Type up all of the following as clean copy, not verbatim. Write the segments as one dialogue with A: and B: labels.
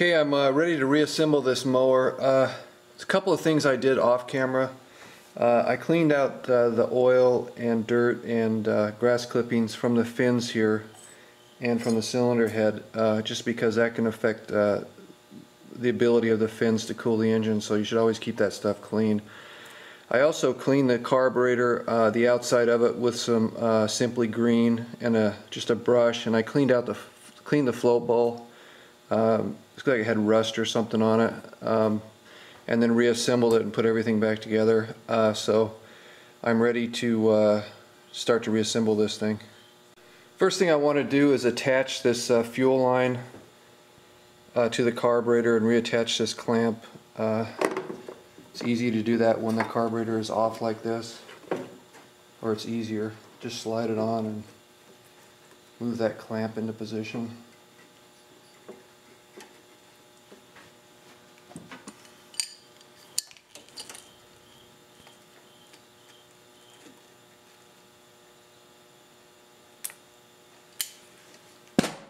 A: Okay, I'm ready to reassemble this mower. There's a couple of things I did off camera. I cleaned out the oil and dirt and grass clippings from the fins here and from the cylinder head, just because that can affect the ability of the fins to cool the engine, so you should always keep that stuff clean. I also cleaned the carburetor, the outside of it, with some Simply Green and just a brush, and I cleaned the float bowl. Looks like it had rust or something on it, and then reassembled it and put everything back together. So I'm ready to start to reassemble this thing. First thing I want to do is attach this fuel line to the carburetor and reattach this clamp. It's easy to do that when the carburetor is off like this, or it's easier. Just slide it on and move that clamp into position.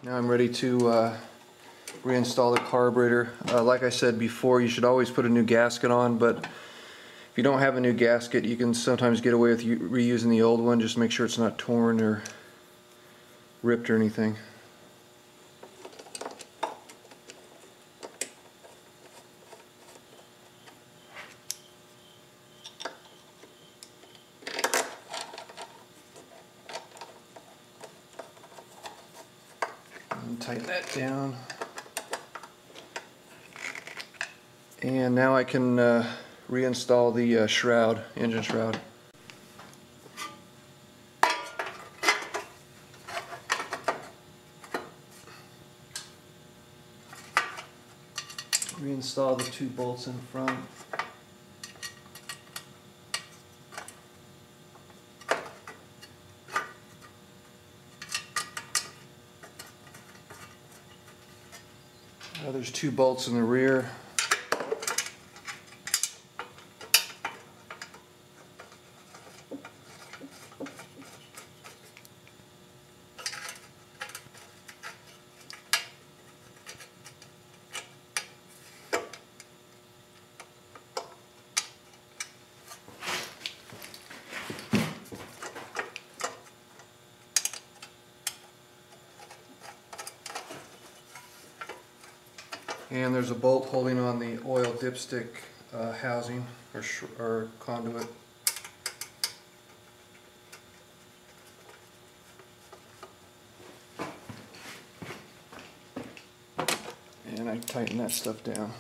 A: Now I'm ready to reinstall the carburetor. Like I said before, you should always put a new gasket on, but if you don't have a new gasket, you can sometimes get away with reusing the old one. Just make sure it's not torn or ripped or anything. And tighten that down. And now I can reinstall the shroud, engine shroud. Reinstall the two bolts in front. There's two bolts in the rear. And there's a bolt holding on the oil dipstick housing or conduit. And I tighten that stuff down.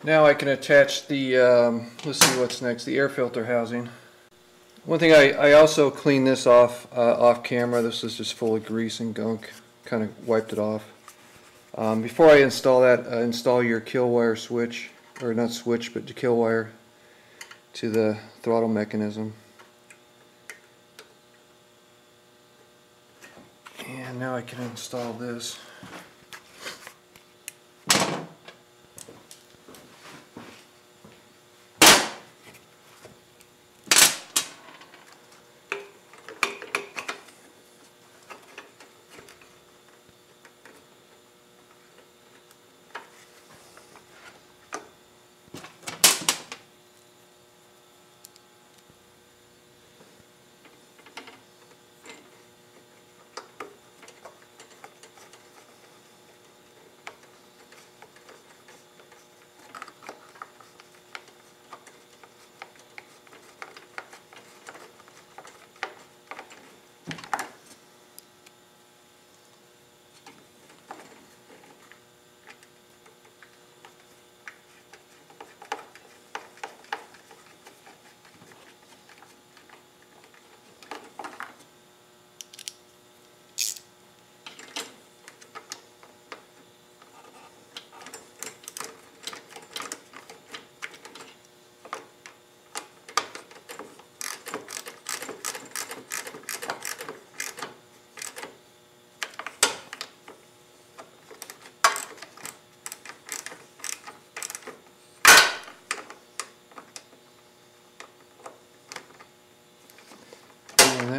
A: Now I can attach the, let's see what's next, the air filter housing. One thing, I also cleaned this off camera. This is just full of grease and gunk. Kind of wiped it off. Before I install that, install your kill wire switch, or not switch, but the kill wire to the throttle mechanism. And now I can install this.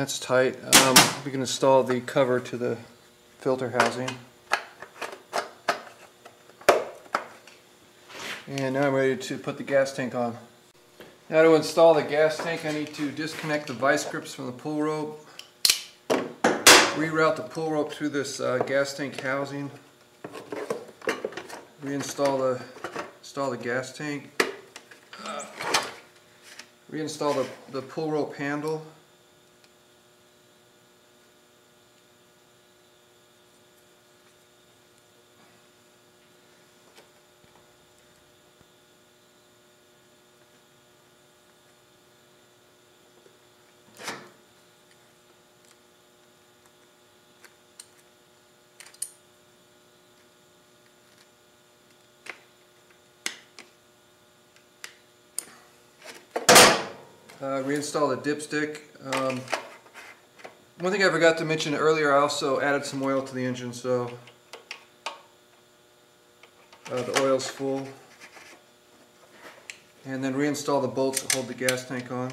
A: That's tight. We can install the cover to the filter housing. And now I'm ready to put the gas tank on. Now to install the gas tank, I need to disconnect the vice grips from the pull rope, reroute the pull rope through this gas tank housing, reinstall the gas tank, reinstall the pull rope handle, reinstall the dipstick. One thing I forgot to mention earlier, I also added some oil to the engine, so the oil's full. And then reinstall the bolts that hold the gas tank on.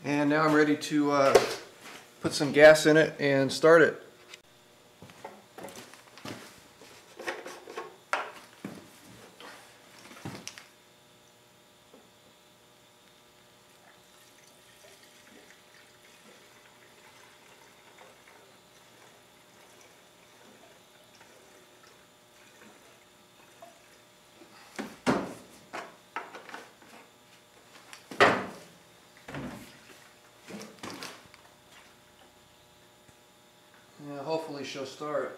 A: And now I'm ready to put some gas in it and start it. Yeah, hopefully she'll start.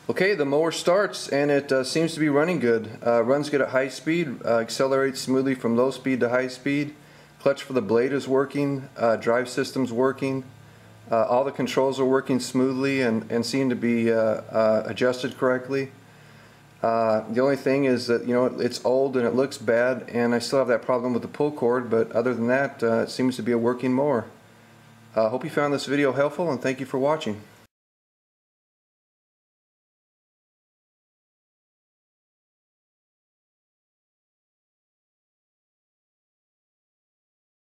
A: Okay, the mower starts and it seems to be running good. Runs good at high speed, accelerates smoothly from low speed to high speed. Clutch for the blade is working, drive system's working. All the controls are working smoothly and seem to be adjusted correctly. The only thing is that, you know, it's old and it looks bad, and I still have that problem with the pull cord, but other than that, it seems to be a working mower. Hope you found this video helpful, and thank you for watching.